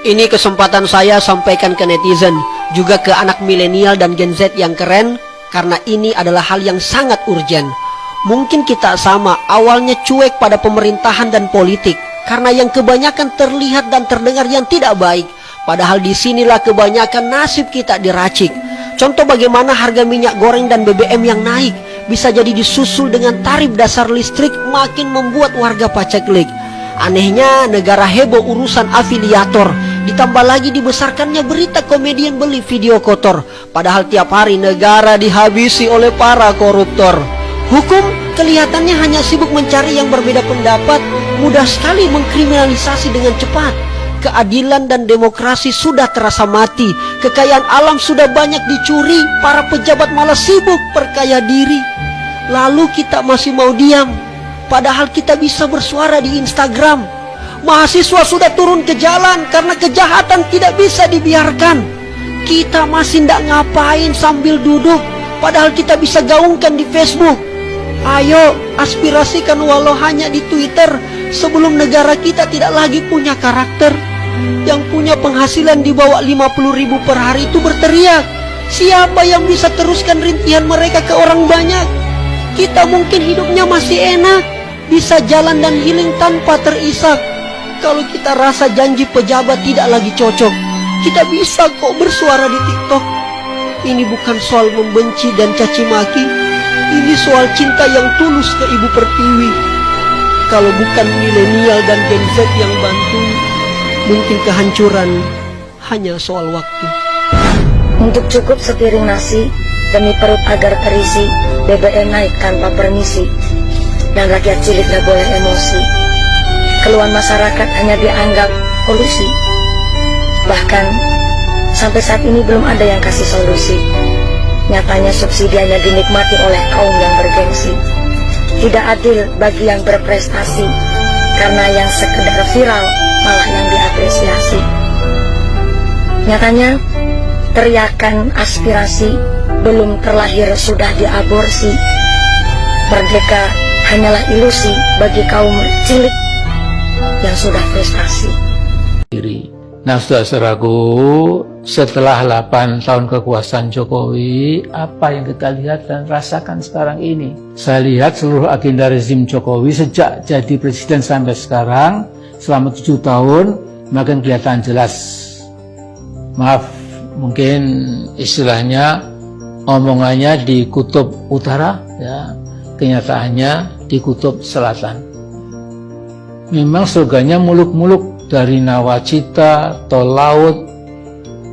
Ini kesempatan saya sampaikan ke netizen, juga ke anak milenial dan Gen Z yang keren, karena ini adalah hal yang sangat urgen. Mungkin kita sama, awalnya cuek pada pemerintahan dan politik, karena yang kebanyakan terlihat dan terdengar yang tidak baik. Padahal disinilah kebanyakan nasib kita diracik. Contoh bagaimana harga minyak goreng dan BBM yang naik, bisa jadi disusul dengan tarif dasar listrik, makin membuat warga paceklik. Anehnya negara heboh urusan afiliator, ditambah lagi dibesarkannya berita komedian beli video kotor. Padahal tiap hari negara dihabisi oleh para koruptor. Hukum kelihatannya hanya sibuk mencari yang berbeda pendapat, mudah sekali mengkriminalisasi dengan cepat. Keadilan dan demokrasi sudah terasa mati, kekayaan alam sudah banyak dicuri, para pejabat malah sibuk perkaya diri. Lalu kita masih mau diam, padahal kita bisa bersuara di Instagram. Mahasiswa sudah turun ke jalan karena kejahatan tidak bisa dibiarkan. Kita masih tidak ngapain sambil duduk, padahal kita bisa gaungkan di Facebook. Ayo aspirasikan walau hanya di Twitter, sebelum negara kita tidak lagi punya karakter. Yang punya penghasilan di bawah 50.000 per hari itu berteriak, siapa yang bisa teruskan rintihan mereka ke orang banyak? Kita mungkin hidupnya masih enak, bisa jalan dan healing tanpa terisak. Kalau kita rasa janji pejabat tidak lagi cocok, kita bisa kok bersuara di TikTok. Ini bukan soal membenci dan caci maki, ini soal cinta yang tulus ke Ibu Pertiwi. Kalau bukan milenial dan Gen Z yang bantu, mungkin kehancuran hanya soal waktu. Untuk cukup sepiring nasi, demi perut agar terisi, BBM naik tanpa permisi, dan rakyat cilik gak boleh emosi. Keluhan masyarakat hanya dianggap polusi. Bahkan sampai saat ini belum ada yang kasih solusi. Nyatanya subsidi hanya dinikmati oleh kaum yang bergengsi. Tidak adil bagi yang berprestasi, karena yang sekedar viral malah yang diapresiasi. Nyatanya teriakan aspirasi belum terlahir sudah diaborsi. Merdeka hanyalah ilusi bagi kaum cilik yang sudah frustasi. Nah, saudara-saudaraku, setelah 8 tahun kekuasaan Jokowi, apa yang kita lihat dan rasakan sekarang ini? Saya lihat seluruh agenda rezim Jokowi sejak jadi presiden sampai sekarang, selama 7 tahun, makin kelihatan jelas. Maaf, mungkin istilahnya omongannya di kutub utara, ya, kenyataannya di kutub selatan. Memang slogannya muluk-muluk, dari nawacita, tol laut,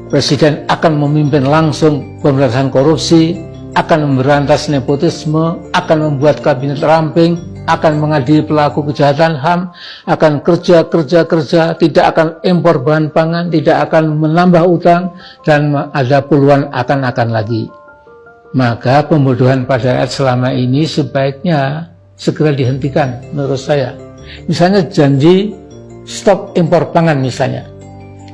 presiden akan memimpin langsung pemberantasan korupsi, akan memberantas nepotisme, akan membuat kabinet ramping, akan mengadili pelaku kejahatan HAM, akan kerja, tidak akan impor bahan pangan, tidak akan menambah utang, dan ada puluhan akan lagi. Maka pembodohan pada rakyat selama ini sebaiknya segera dihentikan menurut saya. Misalnya janji stop impor pangan misalnya.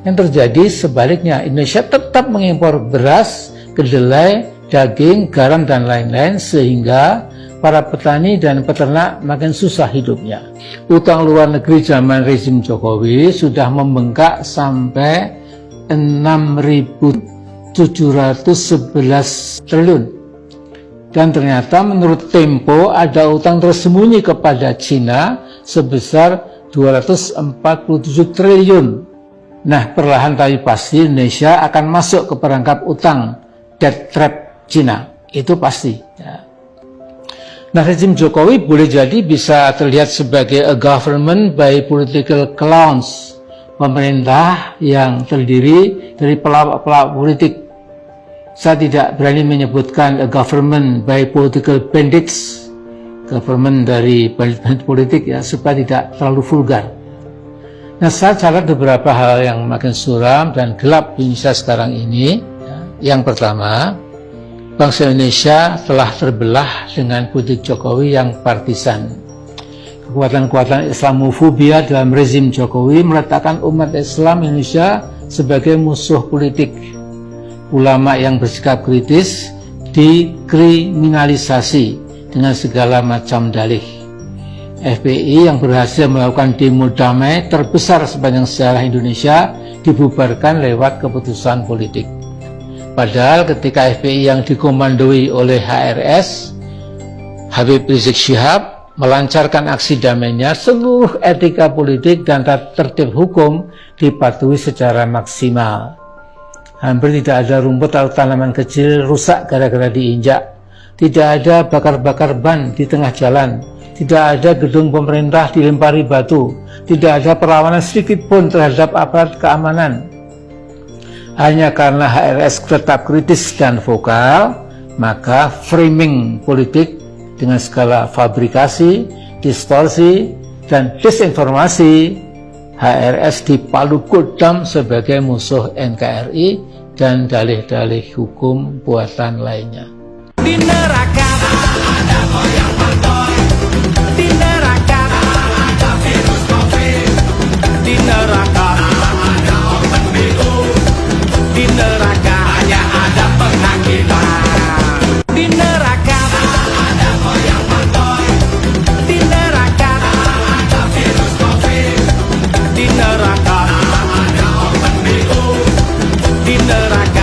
Yang terjadi sebaliknya, Indonesia tetap mengimpor beras, kedelai, daging, garam, dan lain-lain, sehingga para petani dan peternak makin susah hidupnya. Utang luar negeri zaman rezim Jokowi sudah membengkak sampai 6.711 triliun. Dan ternyata menurut Tempo ada utang tersembunyi kepada Cina sebesar 247 triliun. Nah, perlahan tapi pasti Indonesia akan masuk ke perangkap utang debt trap Cina. Itu pasti. Ya. Nah, rezim Jokowi boleh jadi bisa terlihat sebagai a government by political clowns. Pemerintah yang terdiri dari pelawak-pelawak politik. Saya tidak berani menyebutkan a government by political bandits, government dari bandit politik, ya, supaya tidak terlalu vulgar. Nah, saya catat beberapa hal yang makin suram dan gelap di Indonesia sekarang ini. Ya. Yang pertama, bangsa Indonesia telah terbelah dengan politik Jokowi yang partisan. Kekuatan-kekuatan Islamofobia dalam rezim Jokowi meletakkan umat Islam Indonesia sebagai musuh politik. Ulama yang bersikap kritis dikriminalisasi dengan segala macam dalih. FPI yang berhasil melakukan demo damai terbesar sepanjang sejarah Indonesia dibubarkan lewat keputusan politik. Padahal ketika FPI yang dikomandoi oleh HRS, Habib Rizik Syihab, melancarkan aksi damainya, seluruh etika politik dan tertib hukum dipatuhi secara maksimal. Hampir tidak ada rumput atau tanaman kecil rusak gara-gara diinjak. Tidak ada bakar-bakar ban di tengah jalan. Tidak ada gedung pemerintah dilempari batu. Tidak ada perlawanan sedikit pun terhadap aparat keamanan. Hanya karena HRS tetap kritis dan vokal, maka framing politik dengan skala fabrikasi, distorsi, dan disinformasi, HRS dipalu kodam sebagai musuh NKRI dan dalih-dalih hukum buatan lainnya. Di neraka ada goyang pantoi, di neraka ada virus COVID, di neraka ada open BO, di neraka hanya ada penghakiman, di neraka ada goyang pantoi, di neraka ada virus COVID, di neraka ada open BO, di neraka